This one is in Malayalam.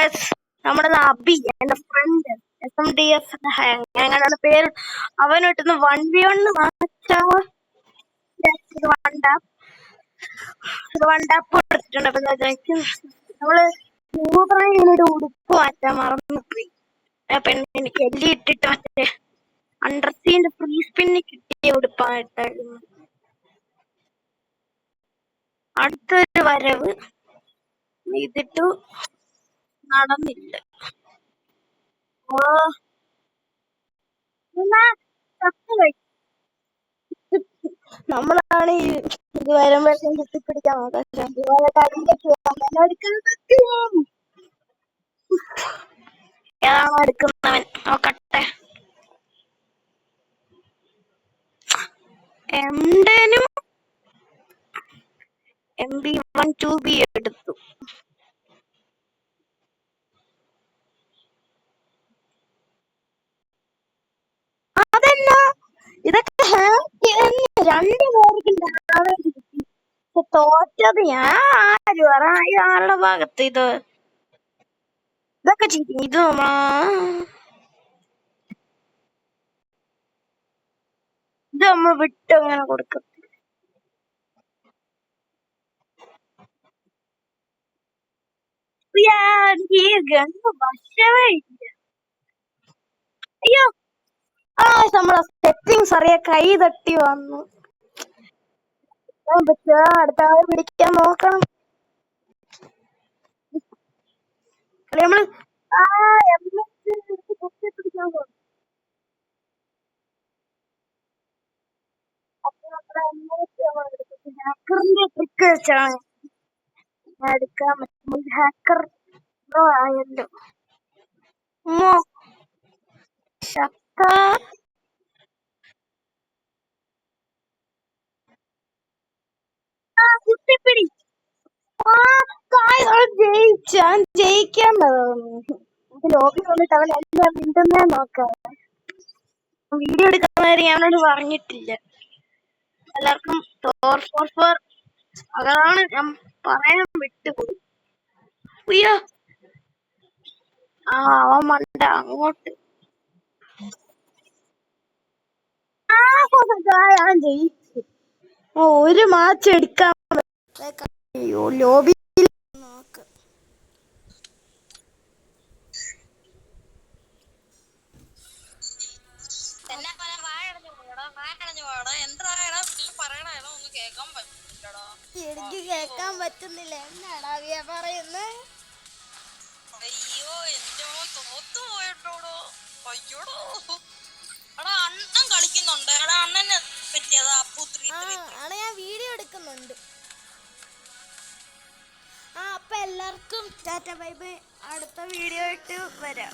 യെസ്, നമ്മുടെ അബി എന്റെ ഫ്രണ്ട് SMDF എങ്ങനെയാണ് പേര്. അവനിട്ടുന്ന 1v1 വണ്ടാപ്പ് എടുത്തിട്ടുണ്ട്. അപ്പൊ നമ്മള് ഒരു ഉടുപ്പ് മാറ്റാൻ മറന്നു പോയി. എനിക്ക് എല്ലി ഇട്ടിട്ട് മറ്റേ അണ്ടർസീന്റെ ഫ്രീ സ്പിന്ന് കിട്ടിയ ഉടുപ്പായിട്ടായിരുന്നു. അടുത്തൊരു വരവ് ഇതിട്ടു നടന്നില്ല. നമ്മളാണ് ഇത് വരുമ്പോഴത്തേക്കും കുത്തിപ്പിടിക്കാൻ ഏതാണോ എടുക്കുന്നവൻ നോക്കട്ടെ. M10 MB12B എടുത്തു. അതെന്നാ ഇതൊക്കെ രണ്ടുപേർക്കും ഡാമേജ് കിട്ടി. തോറ്റത് ആരുടെ ഭാഗത്ത് ഇതൊക്കെ ചെയ്യും. ഇത് നമ്മൾ വിട്ട് അങ്ങനെ കൊടുക്കും. അയ്യോ, നമ്മളെ സെറ്റിങ്സ് അറിയാൻ കൈ തട്ടി വന്നു. അടുത്ത ആളെ പിടിക്കാൻ നോക്കണം. നമ്മള് പിടിക്കാൻ പോകും. ഹാക്കറിന്റെ ട്രിക്ക് വെച്ചാണ് എടുക്കാൻ പറ്റും. ഹാക്കർ ആയല്ലോ. ശക്ത കുത്തിപ്പിടി. ജയിക്കാൻ ലോബി വന്നിട്ട് അവൻ എല്ലാം മിണ്ടുന്നേ നോക്കാം. വീഡിയോ എടുക്കുന്ന കാര്യം ഞാനോട് പറഞ്ഞിട്ടില്ല. എല്ലാവർക്കും അതാണ് ഞാൻ പറയാൻ വിട്ടുപോയി. അയ്യോ, അവൻ മണ്ട അങ്ങോട്ട്. ഞാൻ ജയിച്ചു. ഒരു മാച്ച് എടുക്കാൻ ലോബി നോക്ക്. എനിക്ക് കേക്കാൻ പറ്റുന്നില്ല. എന്നാടാ പറയുന്നത്? അയ്യോ, എന്റെ മോൻ തോത്തു പോയിട്ടോടോ. അയ്യോടോ, എടാ അണ്ണൻ കളിക്കുന്നുണ്ട്. എടാ അണ്ണനെ പറ്റിയതാ. ആണ്, ഞാൻ വീഡിയോ എടുക്കുന്നുണ്ട്. അപ്പൊ എല്ലാവർക്കും ടാറ്റ ബൈ ബൈ. അടുത്ത വീഡിയോ ആയിട്ട് വരാം.